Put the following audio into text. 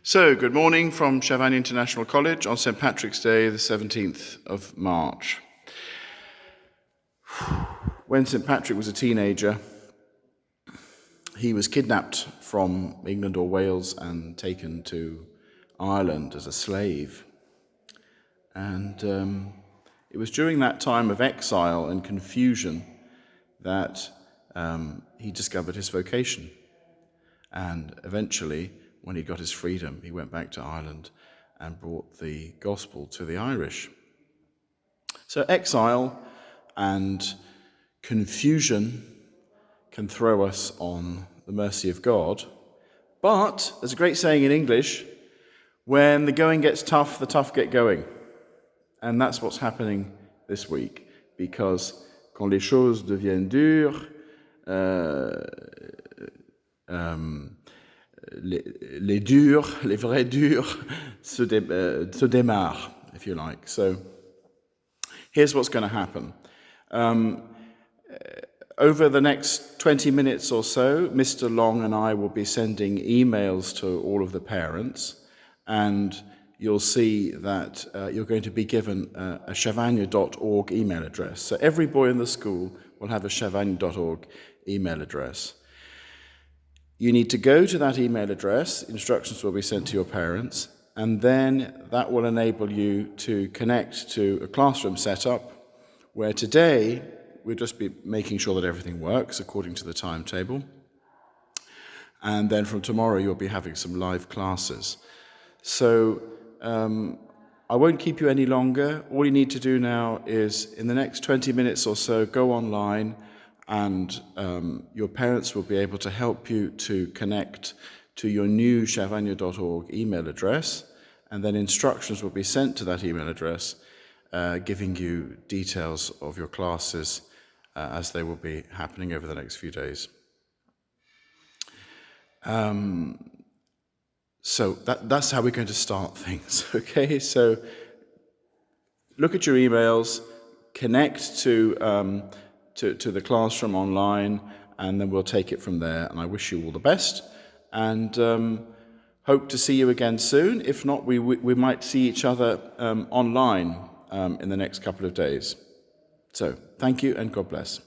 So, good morning from Chavagne International College on St. Patrick's Day, the 17th of March. When St. Patrick was a teenager, he was kidnapped from England or Wales and taken to Ireland as a slave. And it was during that time of exile and confusion that he discovered his vocation. And eventually, when he got his freedom, he went back to Ireland and brought the gospel to the Irish. So exile and confusion can throw us on the mercy of God. But there's a great saying in English, when the going gets tough, the tough get going. And that's what's happening this week, because quand les choses deviennent dures, les durs, les vrais durs, se démarrent, if you like. So here's what's going to happen. Over the next 20 minutes or so, Mr. Long and I will be sending emails to all of the parents, and you'll see that you're going to be given a chavagne.org email address. So every boy in the school will have a chavagne.org email address. You need to go to that email address, instructions will be sent to your parents, and then that will enable you to connect to a classroom setup where today we'll just be making sure that everything works according to the timetable. And then from tomorrow you'll be having some live classes. So I won't keep you any longer. All you need to do now is, in the next 20 minutes or so, go online, and your parents will be able to help you to connect to your new chavagne.org email address, and then instructions will be sent to that email address, giving you details of your classes as they will be happening over the next few days. So that's how we're going to start things, okay? So look at your emails, connect to the classroom online, and then we'll take it from there. And I wish you all the best, and hope to see you again soon. If not, we might see each other online in the next couple of days. So thank you and God bless.